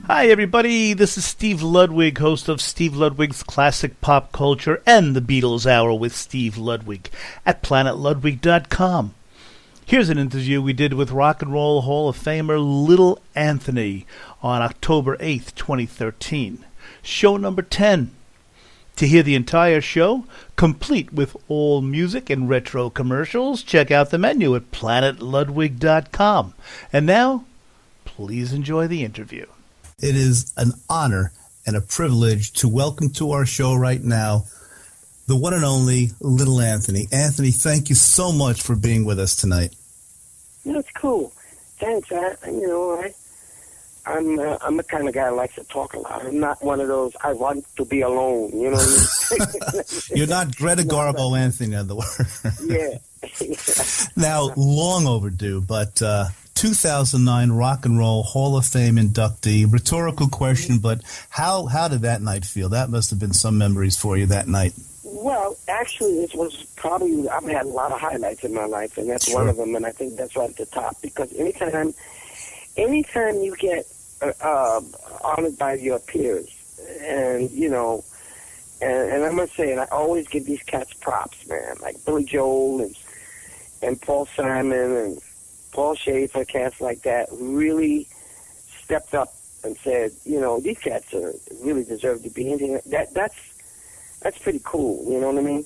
Hi everybody, this is Steve Ludwig, host of Steve Ludwig's Classic Pop Culture and the Beatles Hour with Steve Ludwig at planetludwig.com. Here's an interview we did with Rock and Roll Hall of Famer Little Anthony on October 8th, 2013. Show number 10. To hear the entire show, complete with all music and retro commercials, check out the menu at planetludwig.com. And now, please enjoy the interview. It is an honor and a privilege to welcome to our show right now the one and only Little Anthony. Anthony, thank you so much for being with us tonight. That's cool. Thanks. I'm the kind of guy that likes to talk a lot. I'm not one of those, I want to be alone, you know what I mean? You're not Greta Garbo Anthony, in other words. Yeah. Now, long overdue, but 2009 Rock and Roll Hall of Fame inductee. Rhetorical question, but how did that night feel? That must have been some memories for you that night. Well, actually, this was probably, I've had a lot of highlights in my life, and that's one of them, and I think that's right at the top, because anytime you get honored by your peers, and, you know, and I must say, and I always give these cats props, man, like Billy Joel and Paul Simon and Paul Schaefer, cats like that, really stepped up and said, you know, these cats really deserve to be in here. That's pretty cool, you know what I mean?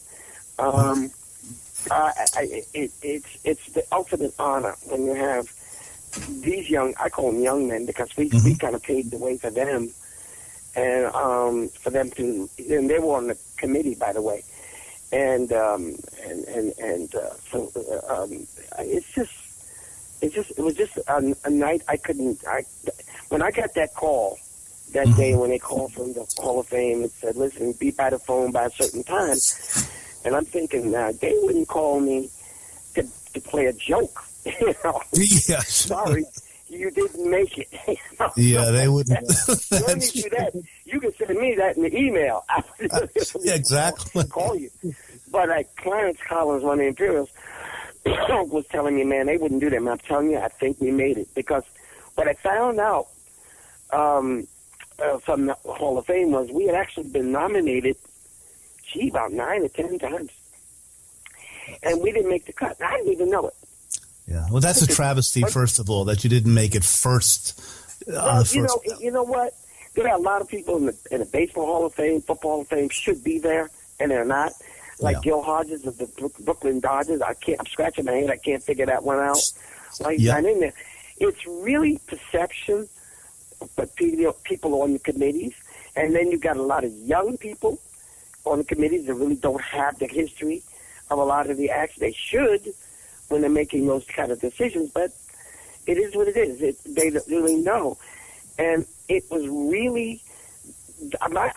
It's the ultimate honor when you have these young, I call them young men, because we kind of paved the way for them, and for them to, and they were on the committee, by the way, and so it was just a night when I got that call that day, when they called from the Hall of Fame and said, listen, be by the phone by a certain time, and I'm thinking, they wouldn't call me to play a joke, you know. Yes. Sorry, you didn't make it. You know? Yeah, they wouldn't. You don't need to do that. You can send me that in the email. Yeah, exactly. Call you. But Clarence Collins, one of the Imperials, was telling me, man, they wouldn't do that. And I'm telling you, I think we made it. Because what I found out from the Hall of Fame was we had actually been nominated, about 9 or 10 times. And we didn't make the cut. I didn't even know it. Yeah, well, that's a travesty, first of all, that you didn't make it first. You know what? There are a lot of people in the Baseball Hall of Fame, Football Hall of Fame should be there, and they're not. Like Gil Hodges of the Brooklyn Dodgers, I'm scratching my head. I can't figure that one out. Like, not in there. It's really perception, but people on the committees, and then you got a lot of young people on the committees that really don't have the history of a lot of the acts. They should when they're making those kind of decisions, but it is what it is. They don't really know. And it was really, my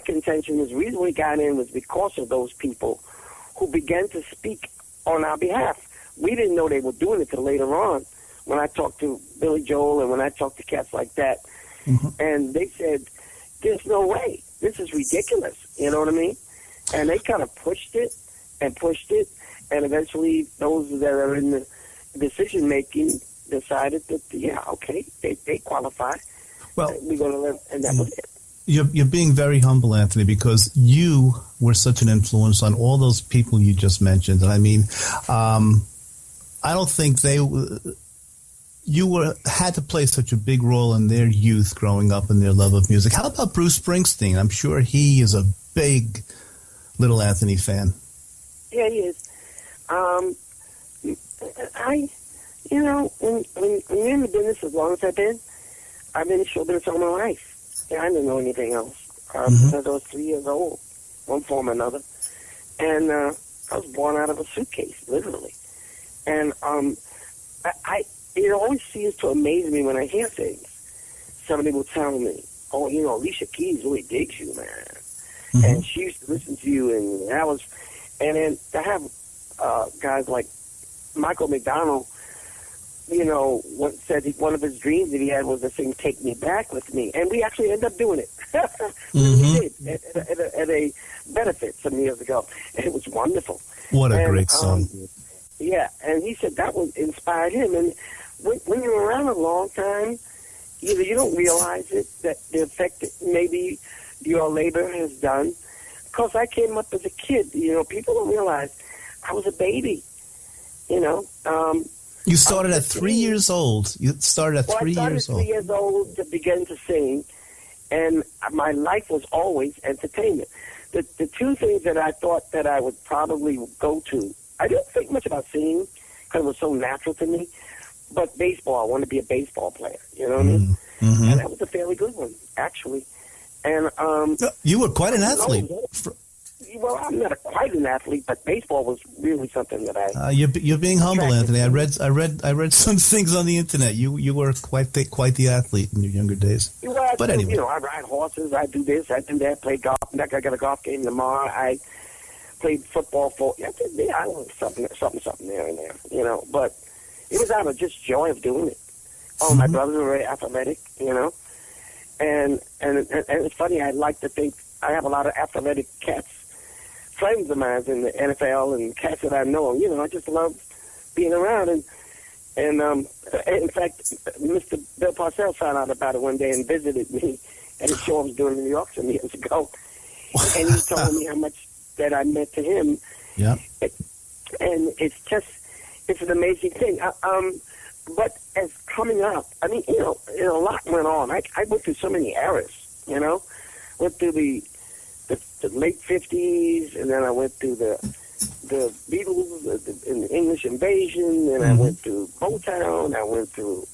contention was the reason we got in was because of those people who began to speak on our behalf. We didn't know they were doing it till later on when I talked to Billy Joel and when I talked to cats like that. Mm-hmm. And they said, there's no way. This is ridiculous. You know what I mean? And they kind of pushed it, and eventually those that are in the decision-making decided that, okay, they qualify. Well, we're going to live, and that was it. You're being very humble, Anthony, because you were such an influence on all those people you just mentioned. And I mean, I don't think you had to play such a big role in their youth growing up and their love of music. How about Bruce Springsteen? I'm sure he is a big Little Anthony fan. Yeah, he is. When you're in the business as long as I've been in show business all my life. Yeah, I didn't know anything else since I was 3 years old, one form or another. And I was born out of a suitcase, literally. And it always seems to amaze me when I hear things. Somebody will tell me, oh, Alicia Keys really digs you, man. Mm-hmm. And she used to listen to you, and then to have guys like Michael McDonald, once said one of his dreams that he had was to sing "Take Me Back" with me, and we actually ended up doing it. We did at a benefit some years ago, and it was wonderful. What a great song! Yeah, and he said that was inspired him. And when you're around a long time, either you don't realize it, that the effect that maybe your labor has done. Because I came up as a kid, people don't realize I was a baby, You started at 3 years old. You started at 3 years old. I started 3 years old to begin to sing, and my life was always entertainment. The two things that I thought that I would probably go to, I didn't think much about singing because it was so natural to me, but baseball, I wanted to be a baseball player, you know what I mean? Mm-hmm. And that was a fairly good one, actually. And you were quite an athlete. Well, I'm not quite an athlete, but baseball was really something that I. You're being humble, Anthony. I read some things on the internet. You were quite the athlete in your younger days. Well, but anyway, I ride horses. I do this. I do that. Play golf. I got a golf game tomorrow. I played football for. I don't something there and there. But it was out of just joy of doing it. Oh, my brothers were very athletic, and it's funny. I like to think I have a lot of athletic cats. Friends of mine in the NFL and cats that I know, I just love being around. And in fact, Mr. Bill Parcells found out about it one day and visited me at a show I was doing in New York some years ago. And he told me how much that I meant to him. Yeah. And it's an amazing thing. But as coming up, I mean, a lot went on. I went through so many eras, went through the late 50s, and then I went through the Beatles, and the English invasion, and I went through Motown, I went through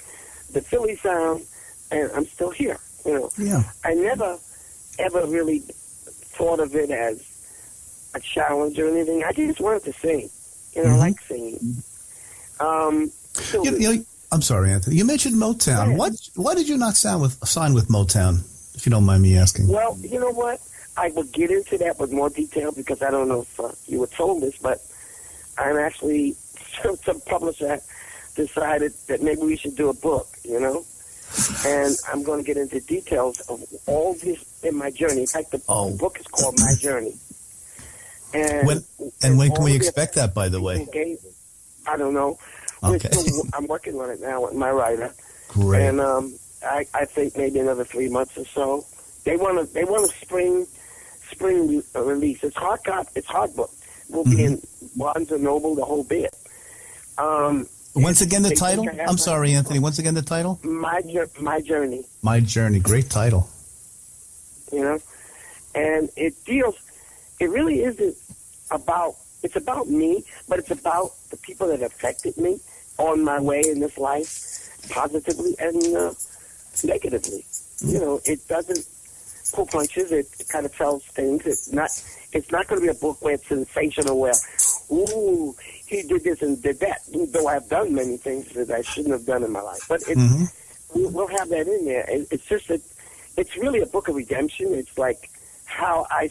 the Philly sound, and I'm still here, Yeah. I never, ever really thought of it as a challenge or anything. I just wanted to sing. I like singing. I'm sorry, Anthony. You mentioned Motown. Yeah. Why did you not sign with Motown, if you don't mind me asking? Well, you know what? I will get into that with more detail because I don't know if you were told this, but I'm actually, some publisher decided that maybe we should do a book, And I'm going to get into details of all this in my journey. In fact, the book is called My Journey. And when can we expect that, by the way? I don't know. Okay. I'm working on it now with my writer. Great. And I think maybe another 3 months or so. They want a spring release. It's hardbook. We'll be in Barnes and Noble, the whole bit. Once again, the title? I'm sorry, Anthony. Once again, the title? My Journey. My Journey. Great title. And it really isn't it's about me, but it's about the people that affected me on my way in this life, positively and negatively. It doesn't pull punches. It kind of tells things. It's not going to be a book where it's sensational, where, ooh, he did this and did that, though I've done many things that I shouldn't have done in my life. But we'll have that in there. It's just that it's really a book of redemption. It's like how I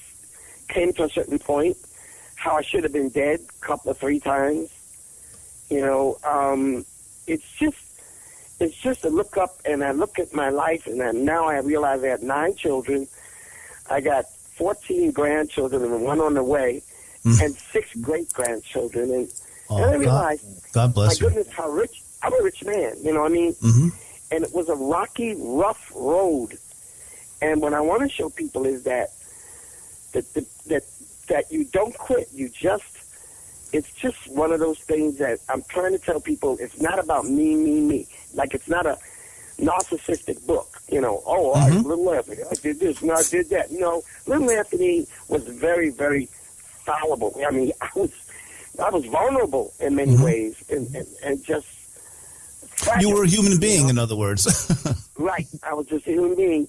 came to a certain point, how I should have been dead a couple of 3 times. It's just a look up, and I look at my life, and now I realize I have 9 children. I got 14 grandchildren and 1 on the way, and 6 great-grandchildren. And I realized, God bless you. My goodness, how rich. I'm a rich man, you know what I mean? And it was a rocky, rough road. And what I want to show people is that you don't quit. It's just one of those things that I'm trying to tell people. It's not about me. Like, it's not a narcissistic book. Little Anthony, I did this, no, I did that. No, Little Anthony was very, very fallible. I mean, I was vulnerable in many ways, and just fragile. You were a human being, in other words. Right. I was just a human being.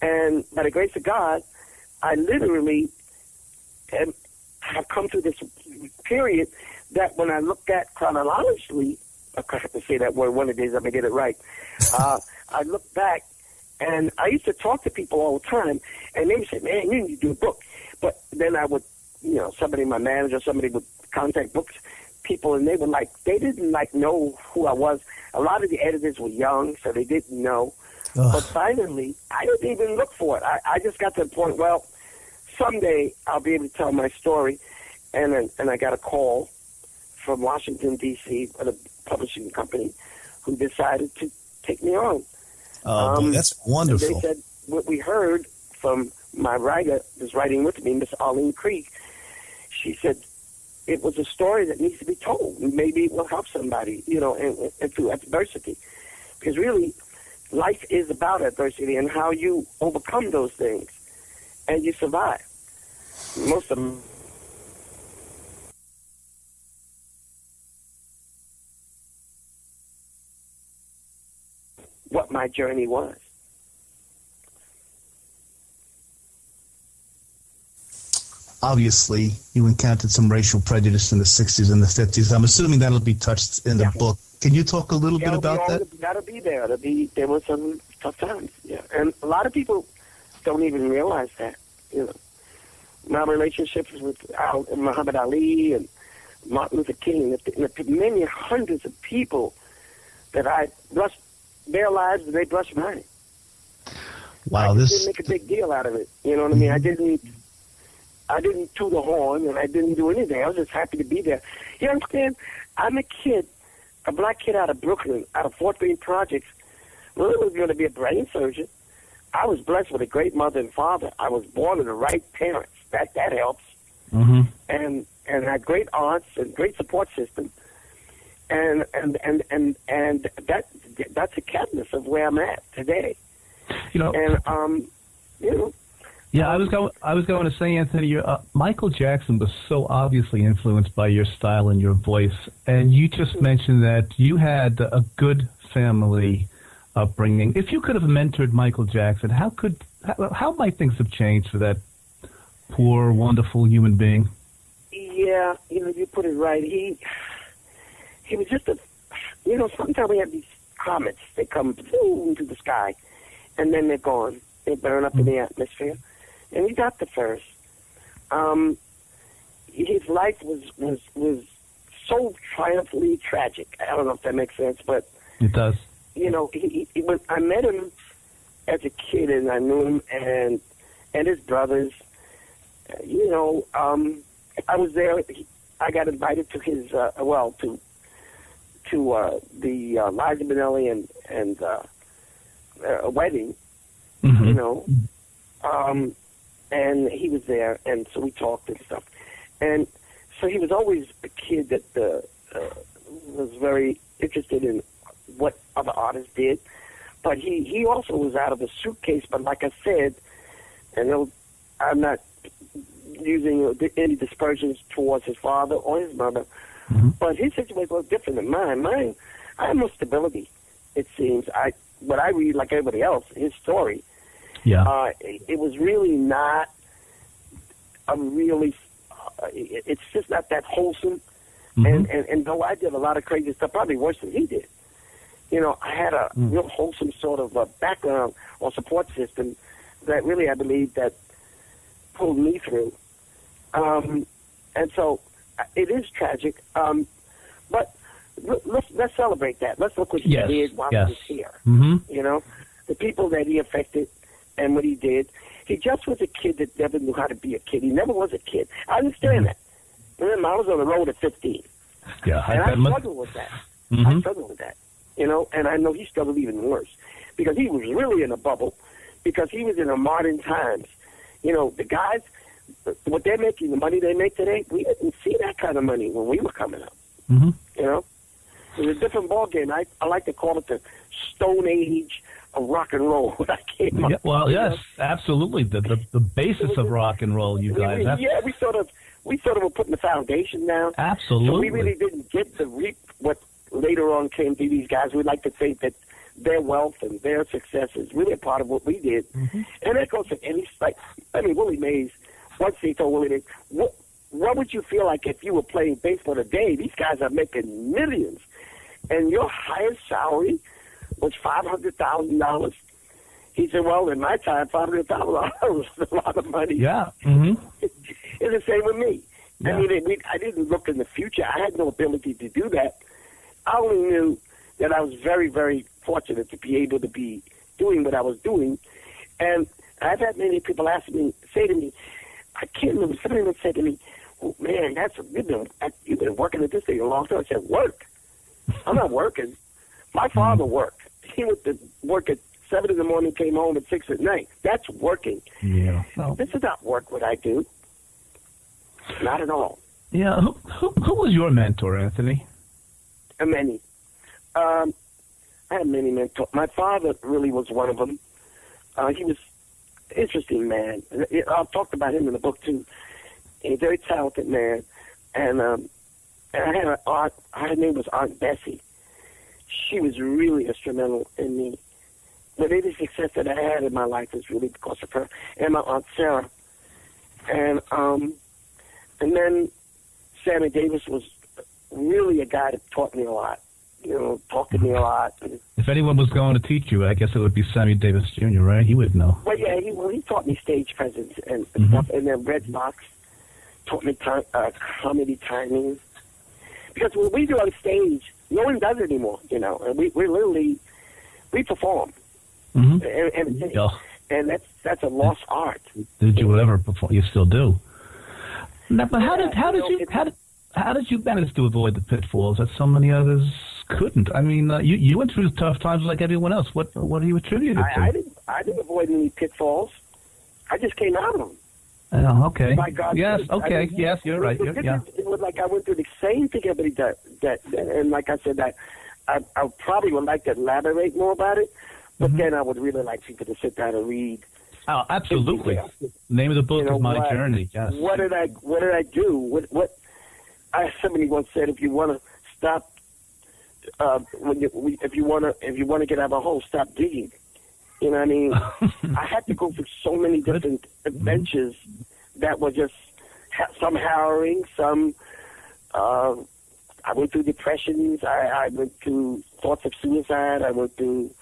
And by the grace of God, I literally have come through this period that when I look at chronologically, I have to say that word one of these, I'm going to get it right. I look back, and I used to talk to people all the time, and they would say, man, you need to do a book. But then I would, somebody, my manager, somebody would contact people, and they didn't know who I was. A lot of the editors were young, so they didn't know. Ugh. But finally, I didn't even look for it. I just got to the point, well, someday I'll be able to tell my story. And I got a call from Washington, D.C., at a publishing company, who decided to take me on. Oh, boy, that's wonderful. And they said, what we heard from my writer, who's writing with me, Miss Arlene Krieg, she said, it was a story that needs to be told. Maybe it will help somebody, and through adversity. Because really, life is about adversity and how you overcome those things and you survive. Most of them. What my journey was. Obviously, you encountered some racial prejudice in the 60s and the 50s. I'm assuming that'll be touched in the book. Can you talk a little bit about that? That'll be there. There were some tough times, yeah. And a lot of people don't even realize that, My relationships with Muhammad Ali and Martin Luther King, the many hundreds of people that I brushed their lives and they brushed mine. Wow, I didn't make a big deal out of it. You know what I mean? I didn't toot a horn, and I didn't do anything. I was just happy to be there. You understand? I'm a black kid out of Brooklyn, out of Fort Greene Projects. Really was going to be a brain surgeon. I was blessed with a great mother and father. I was born to the right parents. That helps. Mm-hmm. And I had great aunts and great support system. And that's a catalyst of where I'm at today. Yeah, I was going to say, Anthony, Michael Jackson was so obviously influenced by your style and your voice, and you just mentioned that you had a good family upbringing. If you could have mentored Michael Jackson, how might things have changed for that poor, wonderful human being? Yeah, you put it right. He was just sometimes we have these comets. They come into the sky, and then they're gone. They burn up in the atmosphere. And he got the first. His life was so triumphantly tragic. I don't know if that makes sense, but it does. When I met him as a kid, and I knew him and his brothers. I was there. I got invited to his to the Liza Minnelli and a wedding. Mm-hmm. And he was there, and so we talked and stuff. And so he was always a kid that was very interested in what other artists did. But he also was out of the suitcase. But like I said, and I'm not using any dispersions towards his father or his mother, mm-hmm. but his situation was different than mine. I had more stability, it seems. What I read, like everybody else, his story. Yeah. It was really not it's just not that wholesome. Mm-hmm. And though I did a lot of crazy stuff, probably worse than he did, I had a real wholesome sort of background or support system that really I believe that pulled me through. And so it is tragic. But let's celebrate that. Let's look what he did while he was here. Mm-hmm. The people that he affected and what he did. He just was a kid that never knew how to be a kid. He never was a kid. I understand that. Remember, I was on the road at 15. Yeah, and I struggled with that. Mm-hmm. I struggled with that. And I know he struggled even worse because he was really in a bubble because he was in a modern times. The guys, what they're making, the money they make today, we didn't see that kind of money when we were coming up. Mm-hmm. It was a different ballgame. I like to call it the Stone Age of rock and roll when I came up. Yeah, well, yes, absolutely. The basis of rock and roll, you guys. We sort of were putting the foundation down. Absolutely. So we really didn't get to reap what later on came to these guys. We like to think that their wealth and their success is really a part of what we did. Mm-hmm. And that goes to any, Willie Mays, once they told Willie Mays, what would you feel like if you were playing baseball today? These guys are making millions. And your highest salary was $500,000. He said, well, in my time, $500,000 was a lot of money. Yeah. Mm-hmm. It's the same with me. Yeah. I mean, I didn't look in the future. I had no ability to do that. I only knew that I was very, very fortunate to be able to be doing what I was doing. And I've had many people say to me, I can't remember, somebody said to me, oh, man, you've you've been working at this thing a long time. I said, work? I'm not working. My father worked. He went to work at 7 in the morning, came home at 6 at night. That's working. Yeah. Well, this is not work what I do. Not at all. Yeah. Who was your mentor, Anthony? Many. I had many mentors. My father really was one of them. He was an interesting man. I've talked about him in the book, too. A very talented man. And I had an aunt. Her name was Aunt Bessie. She was really instrumental in me. But any success that I had in my life was really because of her and my Aunt Sarah. And then Sammy Davis was really a guy that taught me a lot. Talked to me a lot. If anyone was going to teach you, I guess it would be Sammy Davis Jr., right? He would know. Well, yeah, he taught me stage presence and stuff. And then Red Box taught me comedy timing. Because when we do on stage, no one does it anymore, And we literally, we perform. And that's a lost art. Did you ever perform? You still do. Now, but how did you manage to avoid the pitfalls that so many others couldn't? I mean, you went through tough times like everyone else. What do you attribute it to? I didn't avoid any pitfalls. I just came out of them. Oh, okay. By God's yes. grace. Okay. Yes, you're right. It was like I went through the same thing everybody does. And like I said, that I probably would like to elaborate more about it. But then I would really like people to sit down and read. Oh, absolutely. Name of the book is My Journey. Yes. What did I do? Somebody once said, if you want to stop, if you want to get out of a hole, stop digging. You know what I mean? I had to go through so many different adventures that were just some harrowing, some. I went through depressions. I went through thoughts of suicide. I went through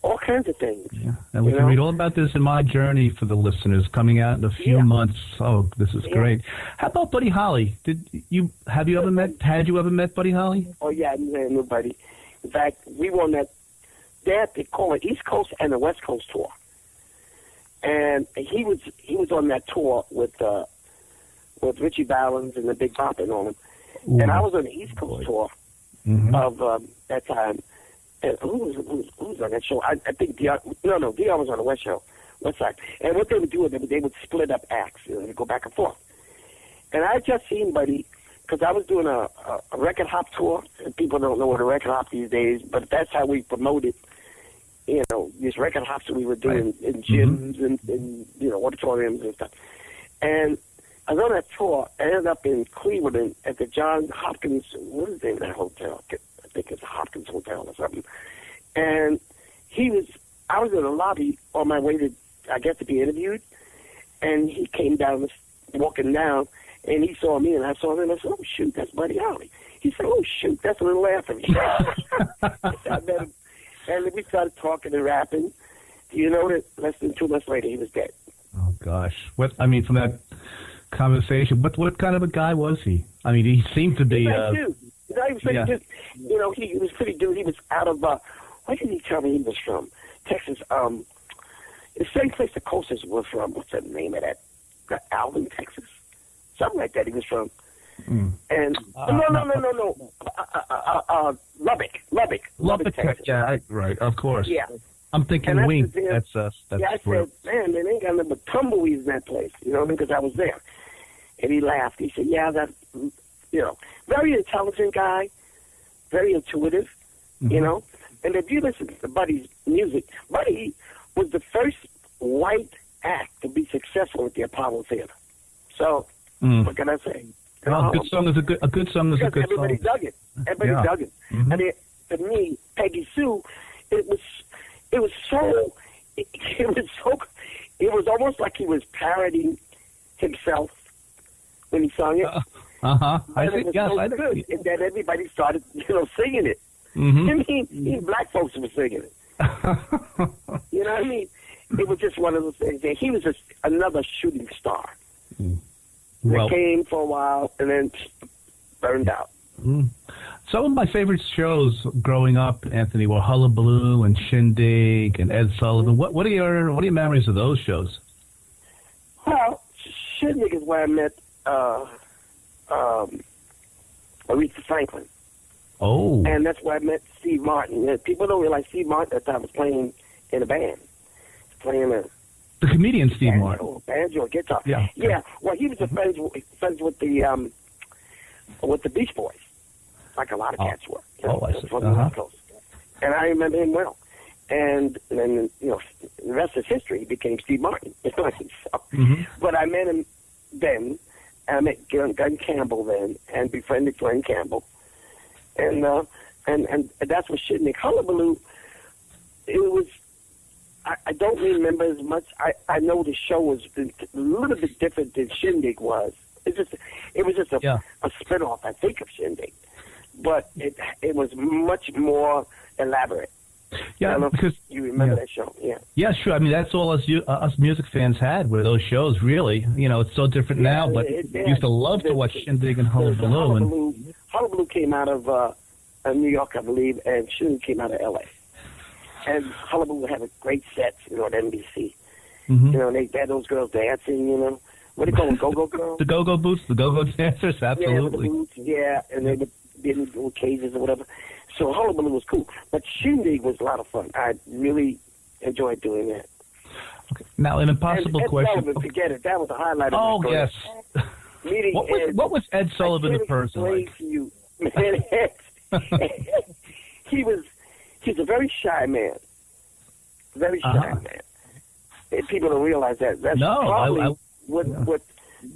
all kinds of things. Yeah, and we can read all about this in My Journey for the listeners, coming out in a few months. Oh, this is great. How about Buddy Holly? Had you ever met Buddy Holly? Oh yeah, I knew Buddy. In fact, we won that. They call it East Coast and the West Coast tour, and he was on that tour with Richie Valens and the Big Bop and all them. Ooh. And I was on the East Coast tour of that time. And who was on that show? I think Dion was on the West Side. And what they would do is they would split up acts. They'd go back and forth. And I just seen Buddy, because I was doing a record hop tour, and people don't know what a record hop these days, but that's how we promoted, these record hops that we were doing in gyms and auditoriums and stuff. And I was on that tour. I ended up in Cleveland at the Johns Hopkins, what is the name of that hotel? I think it's a Hopkins Hotel or something. And I was in the lobby on my way to be interviewed, and he came down, walking down, and he saw me, and I saw him, and I said, oh, shoot, that's Buddy Holly. He said, oh, shoot, that's a little after me. I met him, and we started talking and rapping. You know that less than 2 months later, he was dead. Oh, gosh. From that conversation, what kind of a guy was he? I mean, he seemed to be... He was pretty good. He was pretty good. He was out of, where did he tell me he was from? Texas. The same place the Coasters were from. What's the name of that? Alvin, Texas? Something like that he was from. And, no. Lubbock, Texas. Yeah, right, of course. Yeah. I'm thinking Wink. That's I said, man, they ain't got nothing but tumbleweeds in that place, because I was there. And he laughed. He said, yeah, that's, very intelligent guy, very intuitive, And if you listen to Buddy's music, Buddy was the first white act to be successful at the Apollo Theater. So, what can I say? Well, a good song is a good song. Everybody dug it. Everybody dug it. I mean, to me, Peggy Sue, it was almost like he was parodying himself when he sung it. I think yes. So good, and then everybody started, singing it. I mean, even black folks were singing it. You know what I mean? It was just one of those things. And he was just another shooting star. That came for a while and then burned out. Some of my favorite shows growing up, Anthony, were Hullabaloo and Shindig and Ed Sullivan. What are your memories of those shows? Well, Shindig is where I met Aretha Franklin. Oh. And that's where I met Steve Martin. People don't realize Steve Martin at the time was playing in a band. Playing the comedian Steve Martin. Banjo, guitar. Yeah. Yeah. Well, he was friends with the Beach Boys, like a lot of cats were. I see. From the West Coast. And I remember him well. And then, the rest is history. He became Steve Martin. But I met him then. I met Glenn Campbell then, and befriended Glenn Campbell. And that's what Shindig. Hullabaloo, it was, I don't remember as much. I know the show was a little bit different than Shindig was. It was just a spinoff, I think, of Shindig. But it was much more elaborate. Yeah, because you remember that show. Yeah. Yeah, sure. I mean, that's all us music fans had were those shows. Really, it's so different now. But we used to love to watch Shindig and Hullabaloo. Hullabaloo came out of New York, I believe, and Shindig came out of L.A. And Hullabaloo had a great set, at NBC. They had those girls dancing. What do you call them? Go-go girls. The go-go boots, the go-go dancers, absolutely. Yeah, and they would be in little cages or whatever. So Hullabaloo was cool, but Shindig was a lot of fun. I really enjoyed doing that. Okay. Now, an impossible question. Sullivan, forget it. That was the highlight of the yes. Meeting what was Ed Sullivan in person like? To you. Man, he's a very shy man. Very shy man. And people don't realize that. That's probably what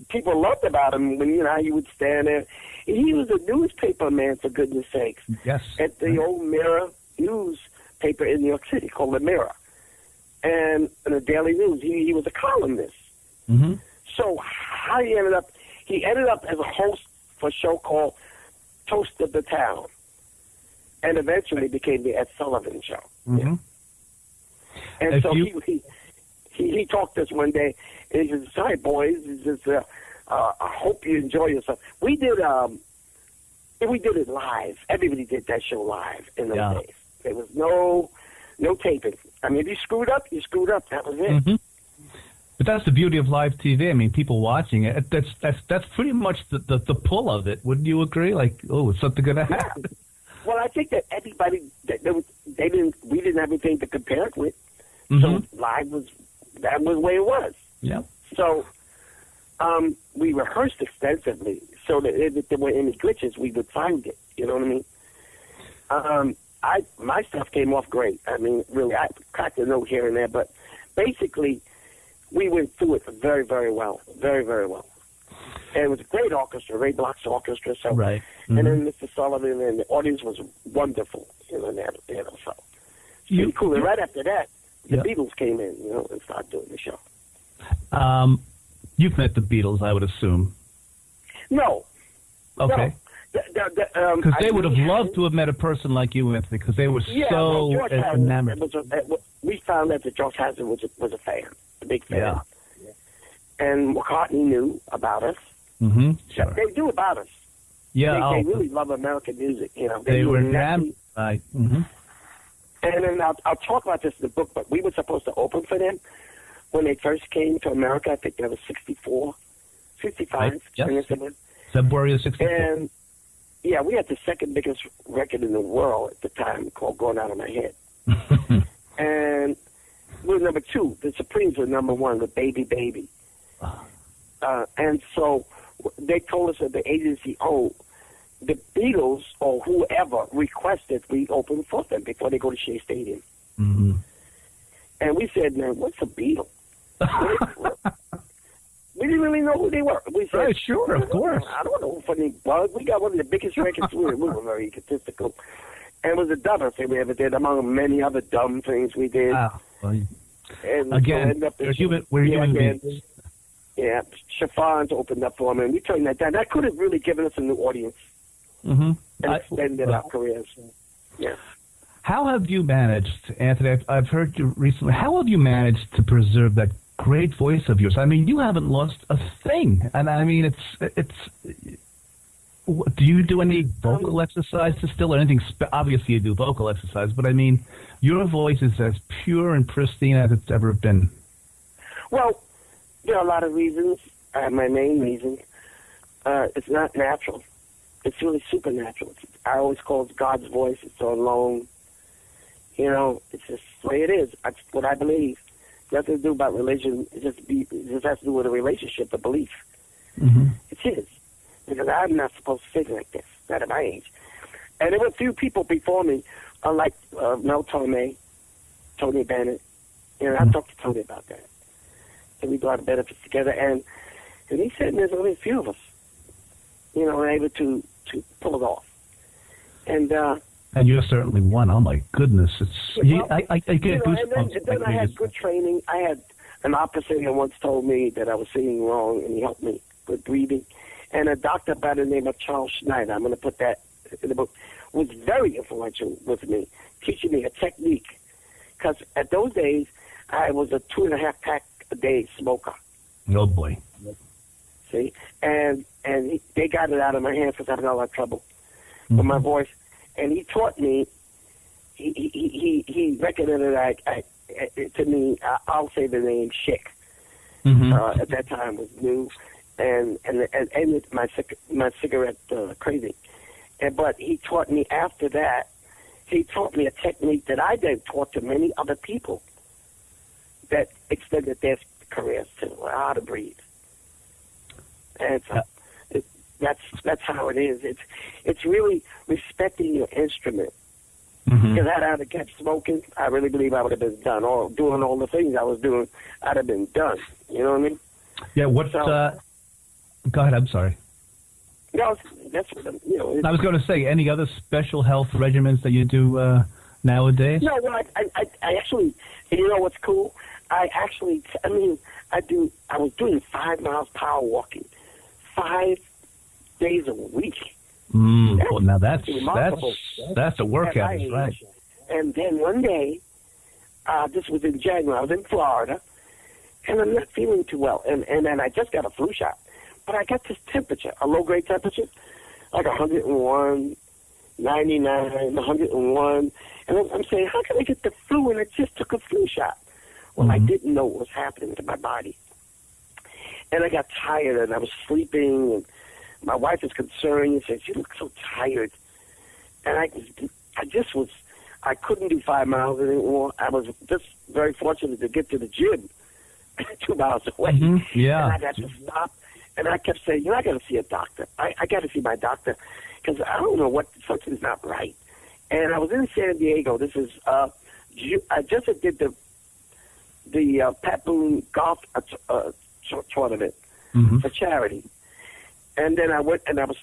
people loved about him when, how he would stand there. He was a newspaper man, for goodness sakes. Yes. At the old Mirror newspaper in New York City called the Mirror. And in the Daily News, he was a columnist. Mm-hmm. So how he ended up as a host for a show called Toast of the Town. And eventually became the Ed Sullivan Show. Mm-hmm. Yeah. And he talked to us one day, and he said, "Sorry, boys, he says, I hope you enjoy yourself." We did it live. Everybody did that show live in those days. There was no taping. I mean, if you screwed up, you screwed up. That was it. Mm-hmm. But that's the beauty of live TV. I mean, people watching it. That's pretty much the pull of it. Wouldn't you agree? Like, is something going to happen? Yeah. Well, I think that everybody we didn't have anything to compare it with. Mm-hmm. So live was the way it was. Yeah. So we rehearsed extensively so that if there were any glitches, we would find it. You know what I mean? My stuff came off great. I mean, really, I cracked a note here and there, but basically, we went through it very, very well. Very, very well. And it was a great orchestra, Ray Bloch's orchestra. So, right. Mm-hmm. And then Mr. Sullivan and the audience was wonderful. So pretty cool. And right after that, the Beatles came in, and started doing the show. You've met the Beatles, I would assume. No. Okay. Because they would have loved to have met a person like you, Anthony, because they were so enamored. We found that George Harrison was a fan, a big fan. Yeah. And McCartney knew about us. Mm-hmm. Sure. They knew about us. Yeah. They really love American music. They were enamored. Right. Mm-hmm. And then I'll talk about this in the book, but we were supposed to open for them when they first came to America. I think that was 65. Right. Yes. February of 64. And, we had the second biggest record in the world at the time called Going Out of My Head. And we were number 2. The Supremes were number 1 with Baby Baby. And so they told us at the agency, the Beatles or whoever requested we open for them before they go to Shea Stadium. Mm-hmm. And we said, man, what's a Beatle? We didn't really know who they were. We said, sure, of course. I don't know who they were. We got one of the biggest records. We were very egotistical. And it was the dumbest thing we ever did, among many other dumb things we did. And again, we're human beings. Yeah, Chiffons opened up for them, and we turned that down. That could have really given us a new audience and extended our careers. Yeah. How have you managed, Anthony? I've heard you recently. How have you managed to preserve that great voice of yours? I mean, you haven't lost a thing, and I mean, it's. Do you do any vocal exercises still, or anything? Obviously, you do vocal exercise, but I mean, your voice is as pure and pristine as it's ever been. Well, there are a lot of reasons. My main reason, it's not natural. it's really supernatural. I always call it God's voice. It's on loan. You know, it's just the way it is. That's what I believe. Nothing to do about religion. It just has to do with a relationship, a belief. Mm-hmm. It's his. Because I'm not supposed to think like this, not at my age. And there were a few people before me, like Mel Torme, Tony Bennett. You know, I talked to Tony about that. And we got benefits together. And he said there's only a few of us, you know, able to pull it off. And you're certainly one. Oh, my goodness. I get goosebumps. And then I had good training. I had an opera singer once told me that I was singing wrong, and he helped me with breathing. And a doctor by the name of Charles Schneider, I'm going to put that in the book, was very influential with me, teaching me a technique. Because at those days, I was a 2.5 pack a day smoker. Oh, boy. See? And they got it out of my hands because I had a lot of trouble with my voice. And he taught me, he recommended to me, I'll say the name Schick. Mm-hmm. At that time was new. And my cigarette crazy. But he taught me after that, he taught me a technique that I then taught to many other people that extended their careers to how to breathe. And so that's how it is. It's really respecting your instrument. Mm-hmm. Because had I had kept smoking, I really believe I would have been done. Or doing all the things I was doing, I'd have been done. You know what I mean? Yeah. Go ahead. I'm sorry. No, that's what I was going to say. Any other special health regimens that you do nowadays? No, well, I actually, you know what's cool? I was doing 5 miles power walking, 5 days a week. Well, now that's a workout, right? And then one day, this was in January, I was in Florida, and I'm not feeling too well, and then I just got a flu shot. But I got this temperature, a low-grade temperature, like 101, 99, 101. And I'm saying, how can I get the flu when I just took a flu shot? Well, I didn't know what was happening to my body. And I got tired, and I was sleeping, and my wife was concerned and said, you look so tired. And I couldn't do 5 miles anymore. I was just very fortunate to get to the gym 2 miles away. Mm-hmm. Yeah. And I got to stop. And I kept saying, I got to see a doctor. I got to see my doctor because I don't know something's not right. And I was in San Diego. This is, I just did the Pat Boone golf tournament for charity. And then I went, and I was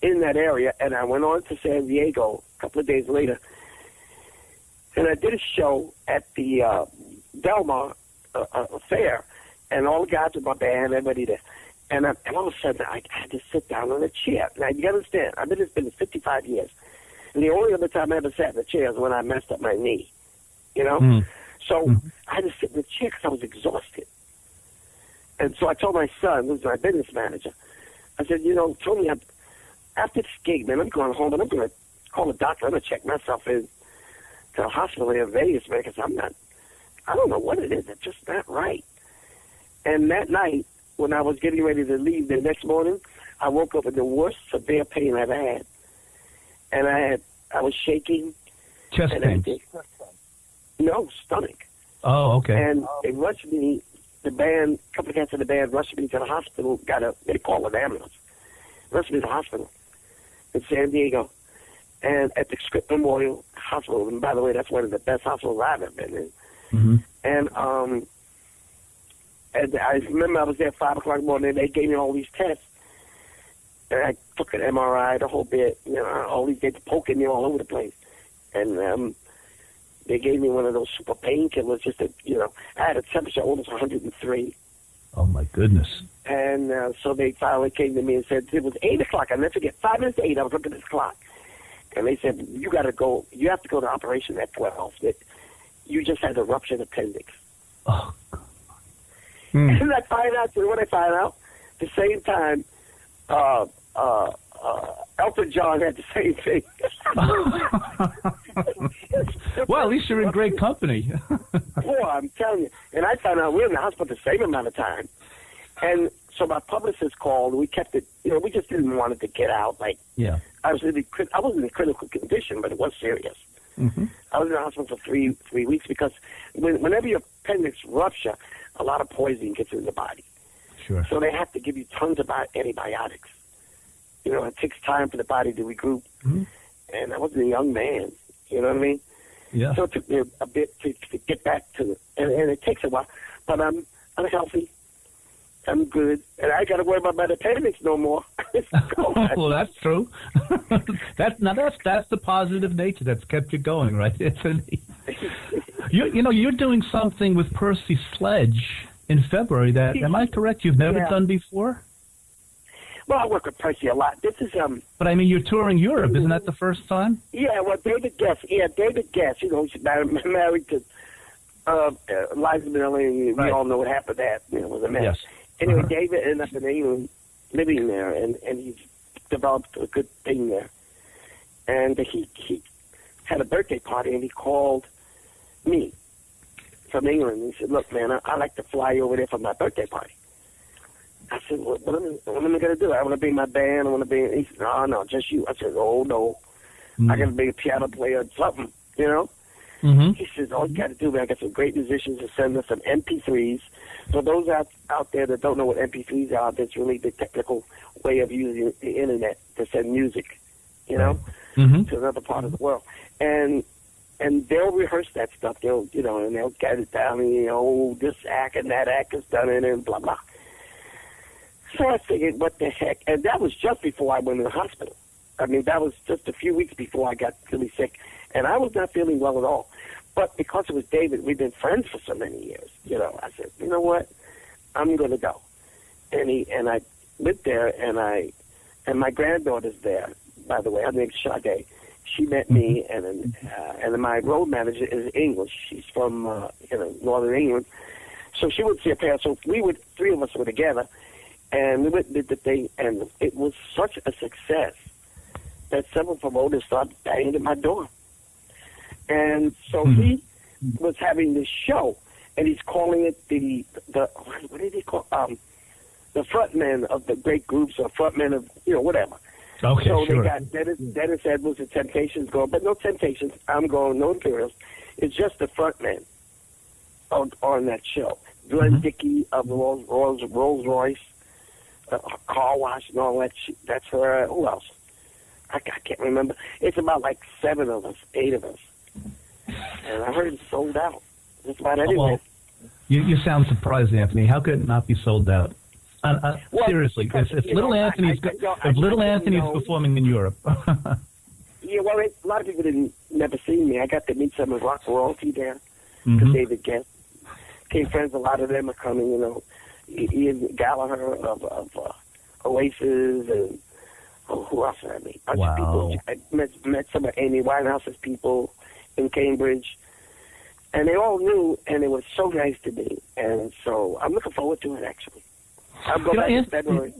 in that area, and I went on to San Diego a couple of days later. And I did a show at the Del Mar fair, and all the guys with my band, everybody there. And all of a sudden, I had to sit down on a chair. Now, you understand, I've been 55 years. And the only other time I ever sat in a chair is when I messed up my knee, you know? So I had to sit in the chair because I was exhausted. And so I told my son, who's my business manager, I said, Tony, after this gig, man, I'm going home and I'm going to call a doctor. I'm going to check myself in to a hospital in Vegas, man, because I don't know what it is. It's just not right. And that night, when I was getting ready to leave the next morning, I woke up with the worst severe pain I've had. And I was shaking. Chest pain? No, stomach. Oh, okay. And it rushed me, a couple of guys in the band rushed me to the hospital, they called an ambulance, rushed me to the hospital in San Diego. And at the Scripps Memorial Hospital, and by the way, that's one of the best hospitals I've ever been in. Mm-hmm. And I remember I was there at 5 o'clock in the morning, and they gave me all these tests. And I took an MRI, the whole bit, all these things poking me all over the place. And they gave me one of those super painkillers just to, I had a temperature almost 103. Oh, my goodness. And so they finally came to me and said, it was 8 o'clock. I'll never forget, 5 minutes to 8, I was looking at this clock. And they said, you have to go to operation at 12. You just had a ruptured appendix. Oh, God. And I find out, the same time, Elton John had the same thing. Well, at least you're in great company. Boy, I'm telling you. And I found out we were in the hospital the same amount of time. And so my publicist called, and we kept it, we just didn't want it to get out, like, Yeah. I wasn't in critical condition, but it was serious. Mm-hmm. I was in the hospital for three weeks because whenever your appendix rupture, a lot of poison gets in the body. Sure. So they have to give you tons of antibiotics. You know, it takes time for the body to regroup. Mm-hmm. And I wasn't a young man. You know what I mean? Yeah. So it took me a bit to get back to, and it takes a while. But I'm healthy. I'm good, and I got to worry about my appendix no more. Well, that's true. that's the positive nature that's kept you going, right? You're doing something with Percy Sledge in February. Am I correct? You've never done before? Well, I work with Percy a lot. This is But I mean, you're touring Europe, isn't that the first time? Yeah, well, David Guest. Yeah, David Guest. You know, he's married to Liza Minnelli, and we all know what happened. That it was a mess. Yes. Anyway, David ended up in England, living there, and he's developed a good thing there. And he had a birthday party, and he called me from England. And he said, "Look, man, I'd like to fly over there for my birthday party." I said, "What am I going to do? I want to bring my band. I want to bring." He said, "No, just you." I said, "Oh no, I got to be a piano player or something, you know." Mm-hmm. He says, "All you got to do, man, I got some great musicians to send us some MP3s. For those out there that don't know what MP3s are, that's really the technical way of using the internet to send music, you know, to another part of the world. And they'll rehearse that stuff. They'll get it down and, this act and that act is done in and blah, blah." So I figured, what the heck? And that was just before I went in the hospital. I mean, that was just a few weeks before I got really sick. And I was not feeling well at all. But because it was David, we've been friends for so many years. You know, I said, you know what? I'm going to go. And I lived there, and my granddaughter's there, by the way. Her name's Sade. She met me, and my road manager is English. She's from, northern England. So she would see a pair. So three of us were together, and we went and did the thing, and it was such a success that several promoters started banging at my door. And so he was having this show, and he's calling it the what did he call the frontman of the great groups or frontman of whatever. Okay, so sure. They got Dennis Edwards and Temptations going, but no Temptations. I'm going no Imperials. It's just the frontman on that show. Glenn Dickey of the Rolls Royce, Car Wash, and all that. That's her. Who else? I can't remember. It's about like 7 of us, 8 of us. And I heard it sold out. Just about everywhere. Well, you sound surprised, Anthony. How could it not be sold out? Seriously, if Little Anthony's performing in Europe. Yeah, well, a lot of people never seen me. I got to meet some of rock royalty there. David Guest became friends. A lot of them are coming. Ian Gallagher of Oasis, and who else did I meet? A bunch of people. I met some of Amy Winehouse's people in Cambridge, and they all knew, and it was so nice to me. And so I'm looking forward to it, actually. I'll go back in February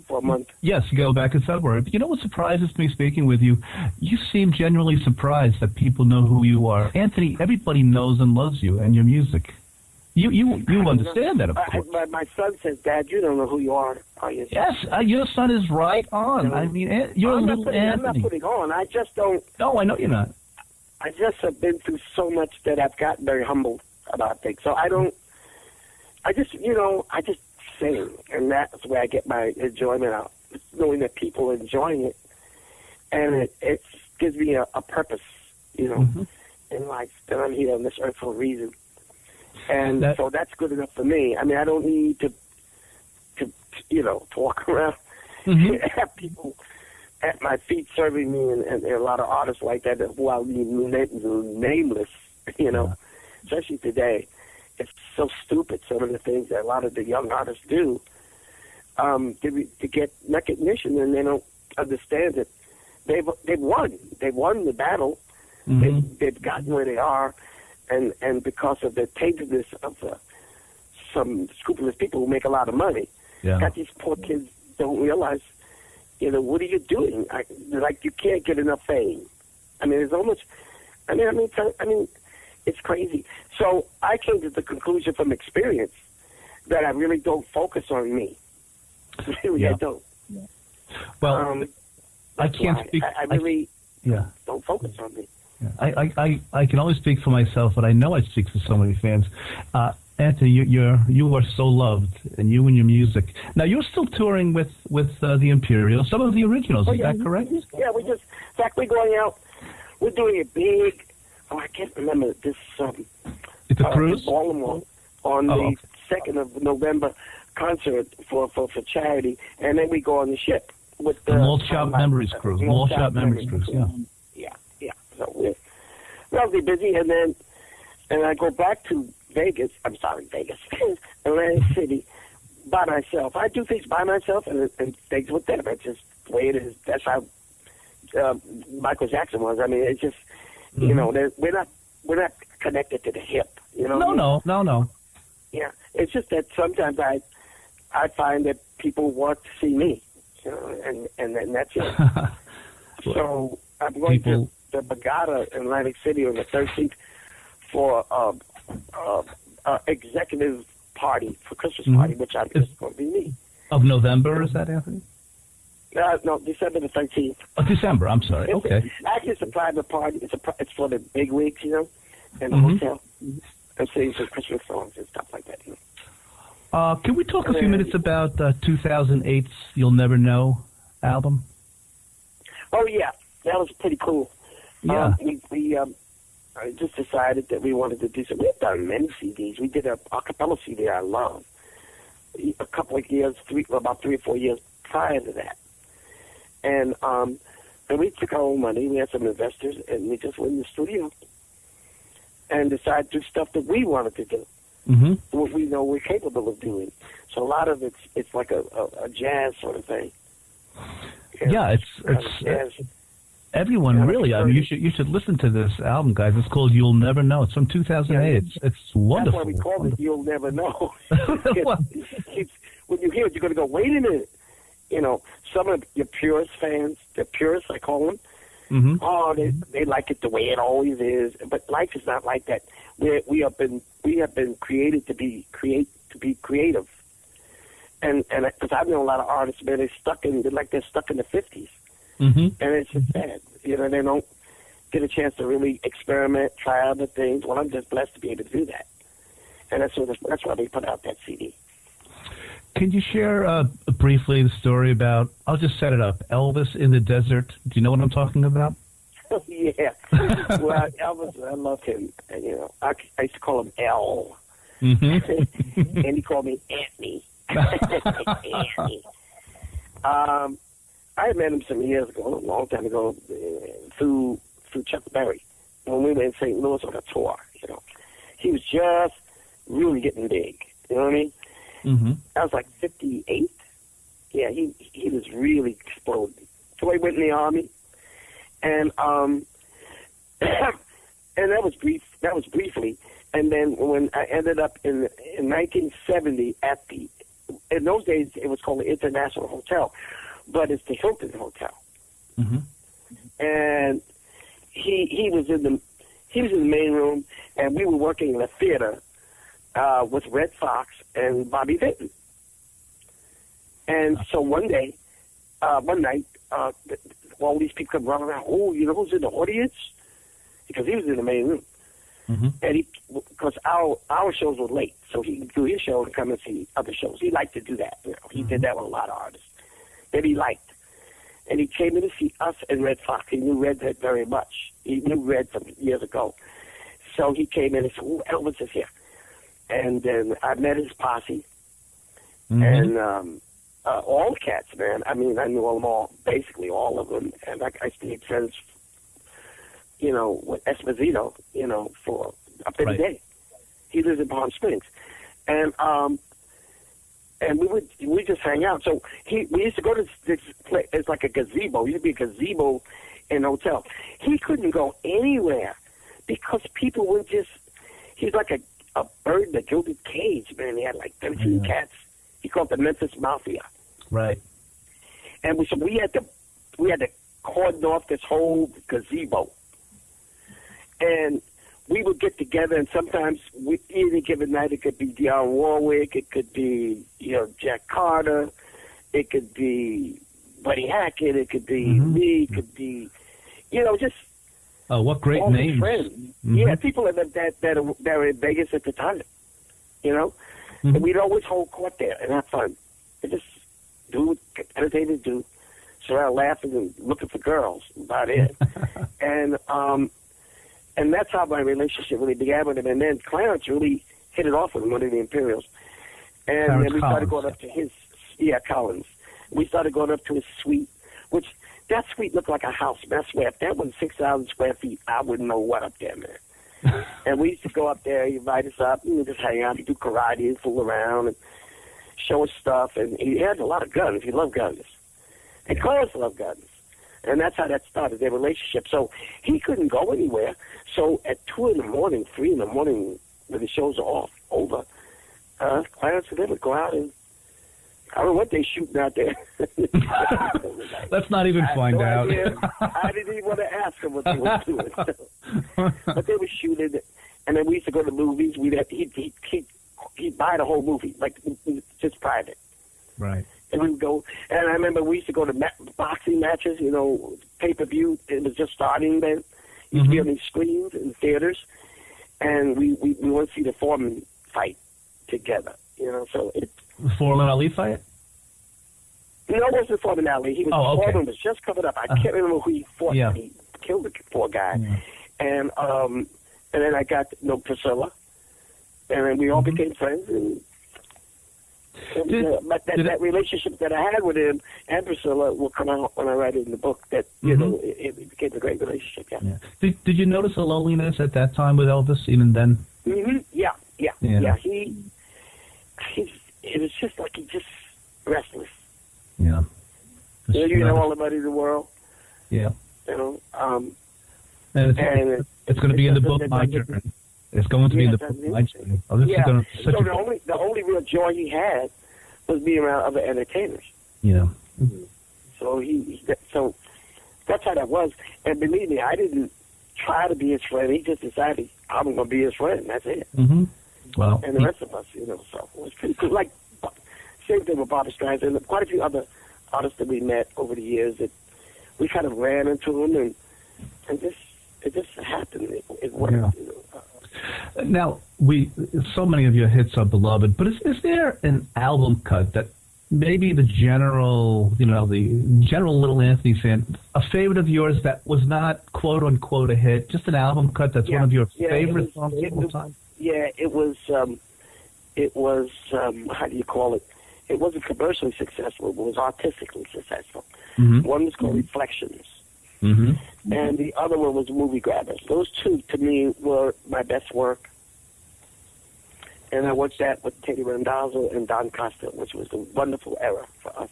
for a month. Yes, you go back in February. But you know what surprises me speaking with you? You seem genuinely surprised that people know who you are. Anthony, everybody knows and loves you and your music. You understand that, of course. My son says, "Dad, you don't know who you are you?" Yes, your son is right on. I mean, you're Little Anthony. I'm not putting on. I just don't. No, I know you're not. I just have been through so much that I've gotten very humbled about things. So I just sing, and that's where I get my enjoyment out, knowing that people are enjoying it, and it gives me a purpose, in life, that I'm here on this earth for a reason. And so that's good enough for me. I mean, I don't need to walk around and have people at my feet serving me, and there are a lot of artists like that who I'll be nameless, especially today. It's so stupid, some of the things that a lot of the young artists do to get recognition, and they don't understand that they've won. They've won the battle. They've gotten where they are, and because of the taintedness of some scrupulous people who make a lot of money, got these poor kids don't realize, what are you doing? You can't get enough fame. I mean, there's almost, I mean, it's crazy. So I came to the conclusion from experience that I really don't focus on me. Really, I don't. Well, I can't speak. I really Yeah. don't focus on me. Yeah. I can only speak for myself, but I know I speak for so many fans. Anthony, you are so loved, and you and your music. Now you're still touring with the Imperial, some of the originals. Is that correct? Yeah, in fact, we're going out. We're doing a big. I can't remember this. It's a cruise. Baltimore on the 2nd of November concert for charity, and then we go on the ship with the Malt Shop Memories Cruise. Malt Shop Memories Cruise. Yeah. So we're relatively busy, and I go back to Vegas. I'm sorry, Vegas, Atlantic City, by myself. I do things by myself and things with them. It's just the way it is. That's how Michael Jackson was. I mean, it's just we're not connected to the hip. No. Yeah, it's just that sometimes I find that people want to see me, and then that's it. So I'm going to the Borgata in Atlantic City on the 13th for executive party for Christmas party, which I guess is going to be me. Of November, is that, Anthony? No, December the 13th. Oh, December. I'm sorry. Okay. Actually, it's a private party. It's for the big wigs, in the hotel. And sing some Christmas songs and stuff like that. Can we talk a few minutes about 2008's "You'll Never Know" album? Oh yeah, that was pretty cool. Yeah. We I just decided that we wanted to do some. We've done many CDs. We did a cappella CD I love. A couple of years, about 3 or 4 years prior to that, and we took our own money. We had some investors, and we just went in the studio and decided to do stuff that we wanted to do, what we know we're capable of doing. So a lot of it's like a jazz sort of thing. Yeah, it's everyone really. I mean, you should listen to this album, guys. It's called "You'll Never Know." It's from 2008. It's wonderful. That's why we call it "You'll Never Know." When you hear it, you're going to go, "Wait a minute!" Some of your purist fans, the purists, I call them. Oh, they like it the way it always is, but life is not like that. We have been created to be creative, and because I've known a lot of artists, man, they're stuck in the 50s, and it's just sad. They don't get a chance to really experiment, try other things. Well, I'm just blessed to be able to do that, and that's why we put out that CD. Can you share briefly the story about, I'll just set it up, Elvis in the Desert? Do you know what I'm talking about? Yeah. Well, Elvis, I love him. And, I used to call him L. And he called me Anthony. Anthony. I had met him some years ago, a long time ago, through Chuck Berry, when we were in St. Louis on a tour. He was just really getting big. You know what I mean? I was like 58. Yeah, he was really exploding. So he went in the Army, and and that was brief. That was briefly. And then when I ended up in 1970 in those days it was called the International Hotel, but it's the Hilton Hotel. And he was in the main room, and we were working in a theater with Red Fox and Bobby Vinton. And so one night, all these people come running around. Oh, who's in the audience? Because he was in the main room. And because our shows were late, so he could do his show and come and see other shows. He liked to do that. He did that with a lot of artists that he liked. And he came in to see us and Red Fox. He knew Red very much. He knew Red from years ago. So he came in and said, "Oh, Elvis is here." And then I met his posse, and all the cats, man. I mean, I knew them all, basically all of them. And I stayed friends, with Esposito, for up to the day. He lives in Palm Springs, and we just hang out. So we used to go to this place. It's like a gazebo. It used to be a gazebo in a hotel. He couldn't go anywhere because people would just. He's like a bird in a gilded cage, man. He had like 13 cats. He called it the Memphis Mafia. Right. And we had to cordon off this whole gazebo. And we would get together, and sometimes any given night it could be Dionne Warwick, it could be Jack Carter, it could be Buddy Hackett. It could be me. It could be, just Oh, what great all names. his friends. Yeah, people that were in Vegas at the time, And we'd always hold court there and have fun. And just do what entertainers do. Surround laughing and looking for girls. About it. And that's how my relationship really began with him. And then Clarence really hit it off with him, one of the Imperials. And Clarence then we started Collins. going up to his, Collins. We started going up to his suite, which that suite looked like a house. And I swear, if that was 6,000 square feet, I wouldn't know what up there, man. And we used to go up there, he'd invite us up, and we'd just hang out, he'd do karate and fool around and show us stuff. And he had a lot of guns. He loved guns. And Clarence loved guns. And that's how that started, their relationship. So he couldn't go anywhere. So at 2 in the morning, 3 in the morning, when the shows are over, Clarence would never go out and I don't know what they shooting out there. Let's not even find out. I didn't even want to ask him what they were doing. But they were shooting, and then we used to go to movies. He'd buy the whole movie, like just private. Right. And we would go, and I remember we used to go to boxing matches, pay-per-view. It was just starting then. Used to be on these screens in theaters, and we want to see the Foreman fight together, so it. The Foreman Ali fight? No, it wasn't Foreman Ali. Foreman was just covered up. I can't remember who he fought. Yeah. He killed the poor guy. Yeah. And then I got to know Priscilla, and then we all became friends. But that relationship that I had with him and Priscilla will come out when I write it in the book. That it became a great relationship. Yeah. Did you notice a loneliness at that time with Elvis? Even then? Yeah. It was just like he's just restless. Yeah. You know all the money in the world. Yeah. And it's going to be in the book, My Journey. It's going to be in the book, My Journey. Oh, this is going to be such the only real joy he had was being around other entertainers. Yeah. So so that's how that was. And believe me, I didn't try to be his friend. He just decided I'm going to be his friend. That's it. Mm-hmm. Well, and the rest of us, so it was pretty cool. Like, same thing with Barbra Streisand and quite a few other artists that we met over the years that we kind of ran into them and it just happened. It worked. Yeah. Now, so many of your hits are beloved, but is there an album cut that maybe the general Little Anthony fan, a favorite of yours that was not quote unquote a hit, just an album cut that's one of your favorite songs of all time? Yeah, it was, how do you call it? It wasn't commercially successful, but it was artistically successful. Mm-hmm. One was called Reflections, and the other one was Movie Grabbers. Those two, to me, were my best work. And I watched that with Teddy Randazzo and Don Costa, which was a wonderful era for us.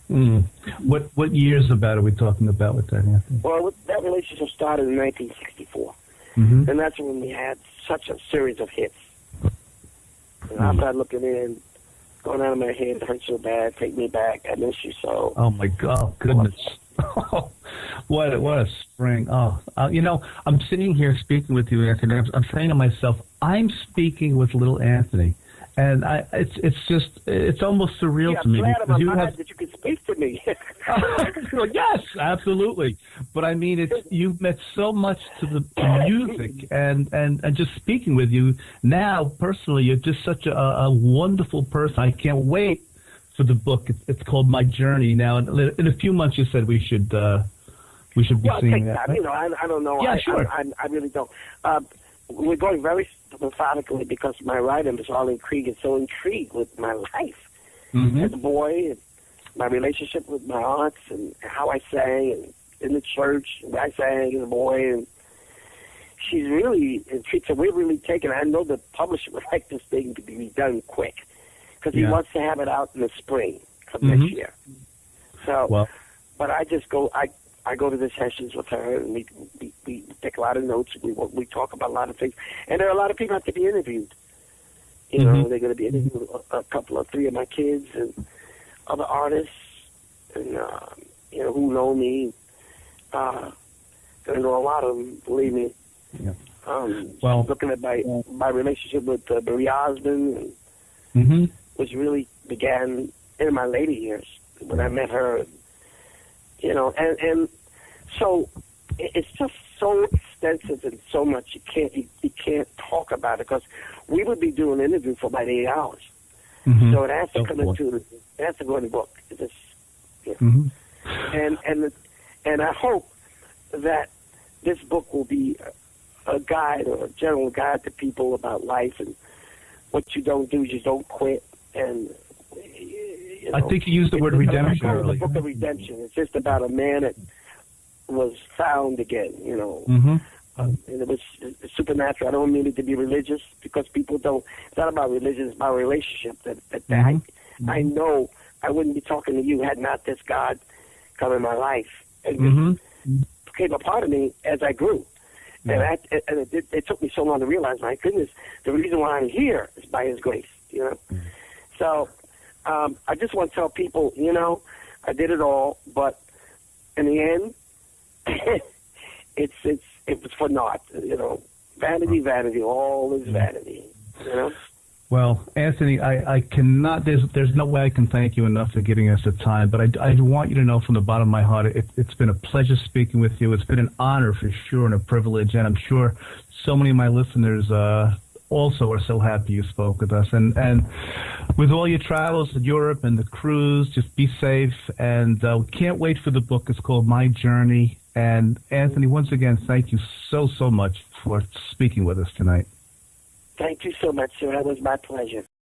Mm. What years about are we talking about with that, Anthony? Well, that relationship started in 1964. Mm-hmm. And that's when we had such a series of hits. And I started looking in, going out of my head, it hurts so bad, take me back, I miss you so. Oh, my God, goodness. What a spring. I'm sitting here speaking with you, Anthony. I'm saying to myself, I'm speaking with little Anthony. And it's almost surreal to me. I'm glad that you can speak to me. Well, yes, absolutely. But I mean, you've met so much to the music, and just speaking with you now personally, you're just such a wonderful person. I can't wait for the book. It's called My Journey. Now, in a few months, you said we should be seeing that. Right? I don't know. Yeah, sure. I really don't. We're going very methodically because my writer, Miss Arlene Krieg, is so intrigued with my life as a boy, and my relationship with my aunts, and how I sang, and in the church, and I sang as a boy, and she's really intrigued. So we're really taking. I know the publisher would like this thing to be done quick because he wants to have it out in the spring of next year. So, but I just go. I go to the sessions with her, and we take a lot of notes. We talk about a lot of things, and there are a lot of people that have to be interviewed. They're going to be interviewed three of my kids and other artists, and who know me. Going to know a lot of them, believe me. Yeah. Looking at my relationship with Marie Osmond, which really began in my later years when I met her. and so it's just so extensive and so much you can't talk about it, because we would be doing an interview for about 8 hours. Mm-hmm. So it has to go in the book. It's, Mm-hmm. And I hope that this book will be a guide or a general guide to people about life, and what you don't do, you don't quit. And I think you used the word redemption earlier. It's a book of redemption. It's just about a man that was found again, Mm-hmm. And it was supernatural. I don't mean it to be religious, because people don't. It's not about religion. It's about relationship. Mm-hmm. I know I wouldn't be talking to you had not this God come in my life and Mm-hmm. became a part of me as I grew. Yeah. And it took me so long to realize, my goodness, the reason why I'm here is by His grace. Mm-hmm. So I just want to tell people, I did it all, but in the end, it was for naught. Vanity, vanity, all is vanity. Well, Anthony, I cannot. There's no way I can thank you enough for giving us the time. But I want you to know from the bottom of my heart, it's been a pleasure speaking with you. It's been an honor for sure, and a privilege. And I'm sure so many of my listeners also are so happy you spoke with us. And with all your travels to Europe and the cruise, just be safe. And can't wait for the book. It's called My Journey. And Anthony, once again, thank you so much for speaking with us tonight. Thank you so much, sir. That was my pleasure.